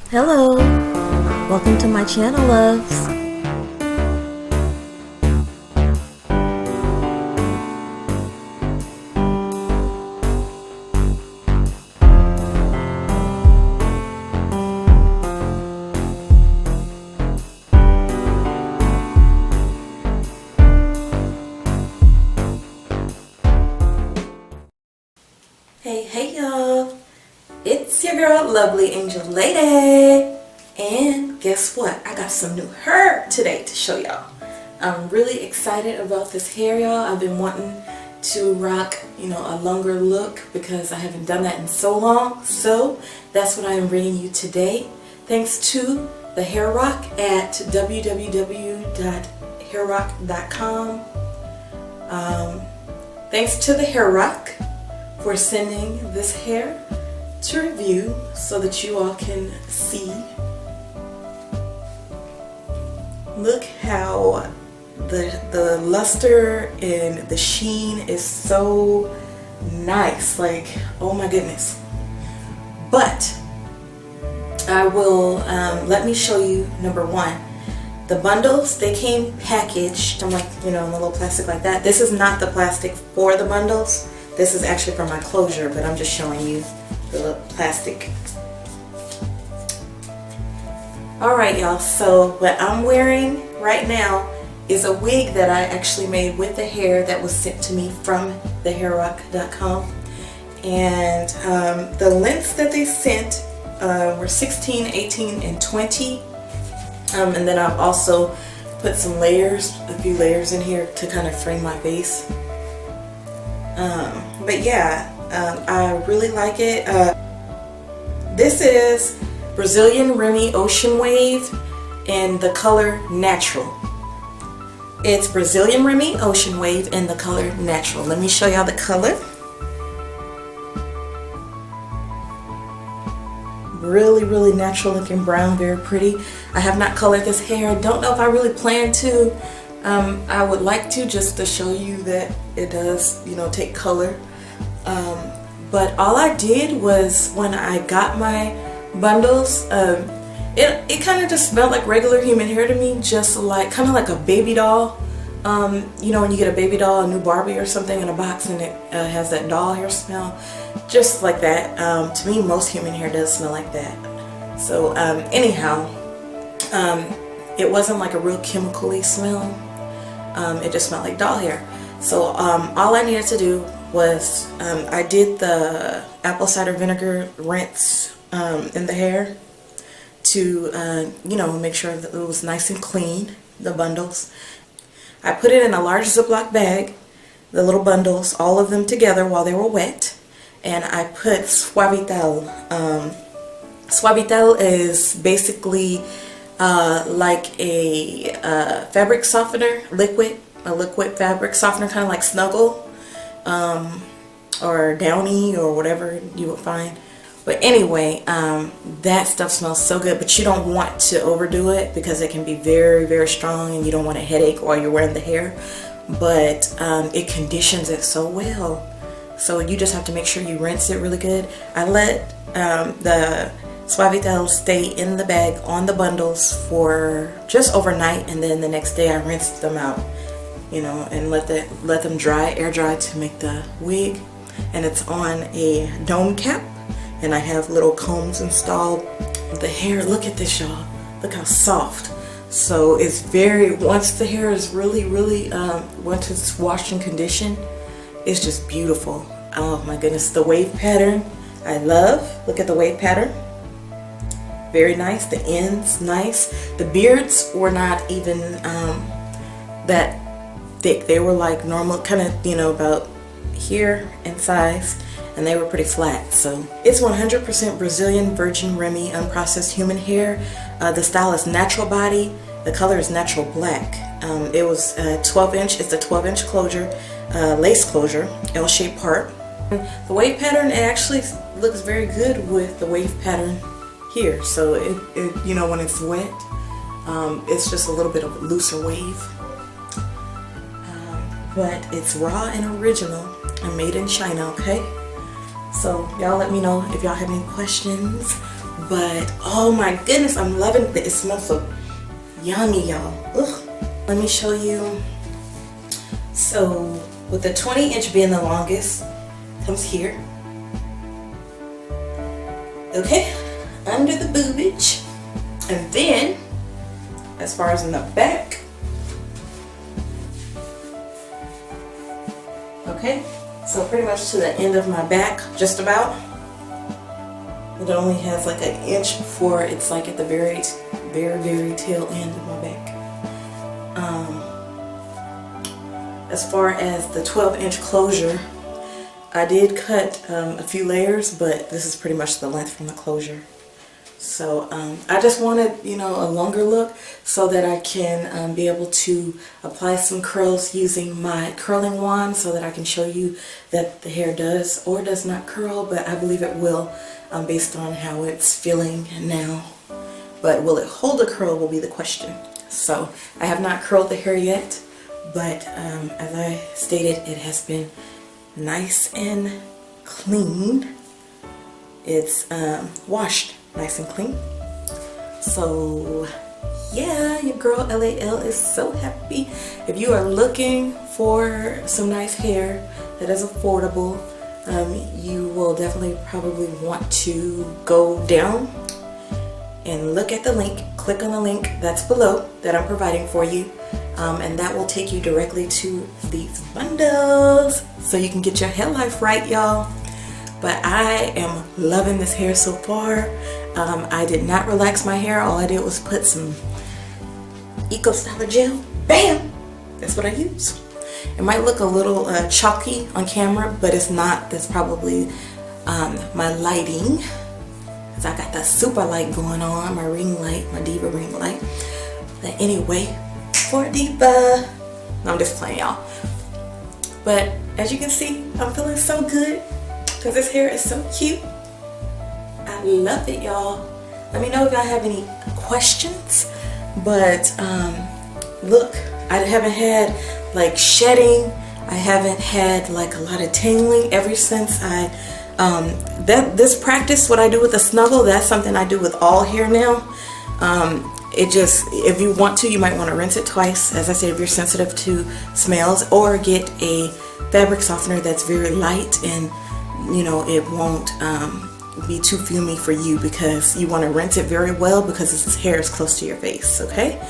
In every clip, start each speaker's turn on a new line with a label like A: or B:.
A: Hello, welcome to my channel, loves. Hey y'all, it's your girl Lovely Angel Lady, and guess what? I got some new hair today to show y'all. I'm really excited about this hair, y'all. I've been wanting to rock, a longer look because I haven't done that in so long. So that's what I am bringing you today, thanks to the Hair Rock at www.thehairrock.com. Thanks to the Hair Rock for sending this hair to review so that you all can see. Look how the luster and the sheen is so nice, like, oh my goodness. But I will let me show you number one. The bundles, they came packaged. I'm like, in a little plastic like that. This is not the plastic for the bundles. This is actually for my closure, but I'm just showing you the plastic. Alright y'all, so what I'm wearing right now is a wig that I actually made with the hair that was sent to me from thehairrock.com. And the lengths that they sent were 16, 18, and 20. And then I've also put some layers, a few layers in here to kind of frame my face. But yeah, I really like it. This is Brazilian Remy Ocean Wave in the color Natural. It's Brazilian Remy Ocean Wave in the color Natural. Let me show y'all the color. Really natural looking brown, very pretty. I have not colored this hair. Don't know if I really plan to. I would like to, just to show you that it does, take color. But all I did was, when I got my bundles, it kind of just smelled like regular human hair to me, just like, kind of like a baby doll. When you get a baby doll, a new Barbie or something in a box, and it has that doll hair smell, just like that. To me, most human hair does smell like that. So anyhow, it wasn't like a real chemically smell. It just smelled like doll hair. So all I needed to do was, I did the apple cider vinegar rinse in the hair to make sure that it was nice and clean, the bundles. I put it in a large Ziploc bag, the little bundles, all of them together while they were wet, and I put Suavitel. Suavitel is basically like a fabric softener, a liquid fabric softener, kind of like Snuggle or Downy or whatever you would find. But anyway, that stuff smells so good, but you don't want to overdo it because it can be very strong and you don't want a headache while you're wearing the hair. But it conditions it so well. So you just have to make sure you rinse it really good. I let the Suavitel stay in the bag on the bundles for just overnight, and then the next day I rinsed them out, and let them dry, air dry, to make the wig. And it's on a dome cap, and I have little combs installed. The hair, look at this, y'all. Look how soft. So it's once the hair is really once it's washed and conditioned, it's just beautiful. Oh my goodness, the wave pattern I love. Look at the wave pattern. Very nice. The ends nice. The beards were not even that thick. They were like normal, kind of about here in size, and they were pretty flat. So it's 100% Brazilian Virgin Remy unprocessed human hair. The style is natural body. The color is natural black. It was 12 inch. It's a 12-inch closure, lace closure, L-shaped part. The wave pattern, it actually looks very good with the wave pattern here. So it when it's wet, it's just a little bit of a looser wave. But it's raw and original and made in China, okay? So y'all let me know if y'all have any questions But oh my goodness, I'm loving it. It smells so yummy, y'all. Let me show you. So with the 20-inch being the longest, comes here. Okay, under the boobage. And then as far as in the back, okay, so pretty much to the end of my back, just about. It only has like an inch before it's like at the very tail end of my back. As far as the 12-inch closure, I did cut a few layers, but this is pretty much the length from the closure. So I just wanted, you know, a longer look so that I can be able to apply some curls using my curling wand, so that I can show you that the hair does or does not curl, but I believe it will based on how it's feeling now. But will it hold a curl will be the question. So I have not curled the hair yet, but as I stated, it has been nice and clean. It's washed nice and clean. So yeah, your girl LAL is so happy. If you are looking for some nice hair that is affordable, you will definitely probably want to go down and look at the link. Click on the link that's below that I'm providing for you, and that will take you directly to these bundles so you can get your hair life right, y'all. But I am loving this hair so far. I did not relax my hair. All I did was put some Eco Styler gel. Bam! That's what I use. It might look a little chalky on camera, but it's not. That's probably my lighting. Because I got that super light going on, my ring light, my Diva ring light. But anyway, for Diva. No, I'm just playing, y'all. But as you can see, I'm feeling so good because this hair is so cute. I love it, y'all. Let me know if y'all have any questions. But look, I haven't had like shedding. I haven't had like a lot of tangling ever since I this practice, what I do with the snuggle, that's something I do with all hair now. It just, if you want to, you might want to rinse it twice, as I said, if you're sensitive to smells, or get a fabric softener that's very light and, you know, it won't be too fumy for you, because you want to rinse it very well because this hair is close to your face, okay?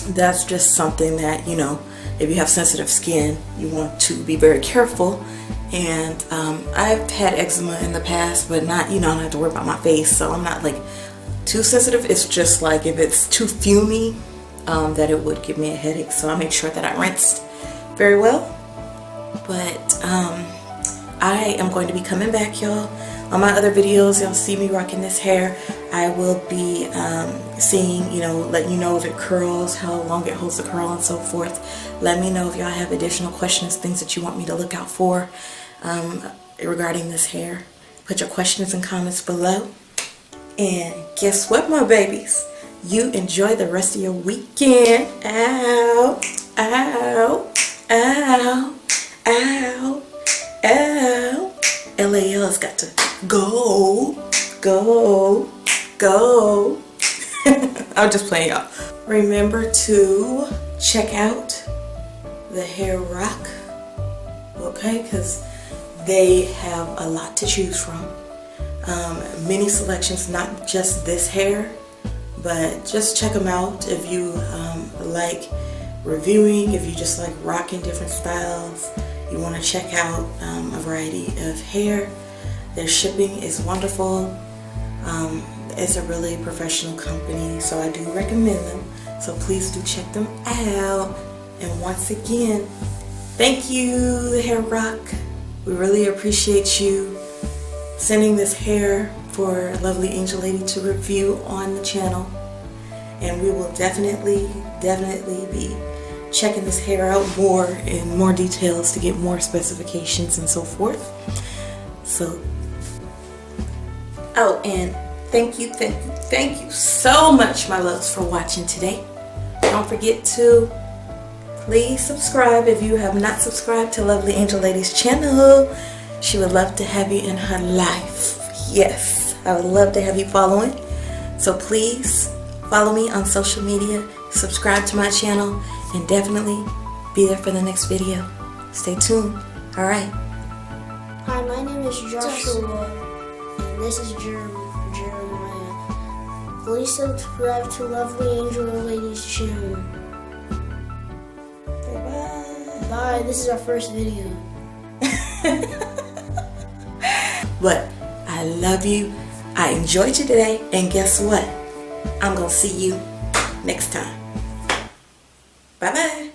A: That's just something that, you know, if you have sensitive skin, you want to be very careful. And I've had eczema in the past, but not, you know, I don't have to worry about my face, so I'm not like too sensitive. It's just like if it's too fumy, that it would give me a headache, so I make sure that I rinsed very well. But I am going to be coming back, y'all. On my other videos, y'all see me rocking this hair. I will be seeing, you know, letting you know if it curls, how long it holds the curl, and so forth. Let me know if y'all have additional questions, things that you want me to look out for regarding this hair. Put your questions and comments below. And guess what, my babies? You enjoy the rest of your weekend. Ow, ow, ow, ow, ow. LAL's got to go, go, go. I'm just playing, y'all. Remember to check out the HairRock, okay? Because they have a lot to choose from. Many selections, not just this hair, but just check them out if you like reviewing, if you just like rocking different styles, you want to check out a variety of hair. Their shipping is wonderful. It's a really professional company, so I do recommend them. So please do check them out. And once again, thank you, the HairRock. We really appreciate you sending this hair for LovelyAngelLady to review on the channel. And we will definitely be checking this hair out more in more details to get more specifications and so forth. So, oh, and thank you so much, my loves, for watching today. Don't forget to please subscribe if you have not subscribed to LovelyAngelLady's channel. She would love to have you in her life. Yes, I would love to have you following. So please follow me on social media, subscribe to my channel, and definitely be there for the next video. Stay tuned. Alright.
B: Hi, my name is Joshua, and this is Jeremiah. Please subscribe to LovelyAngelLady's channel.
A: Bye.
B: Bye, this is our first video.
A: But I love you. I enjoyed you today, and guess what? I'm gonna see you next time. Bye bye.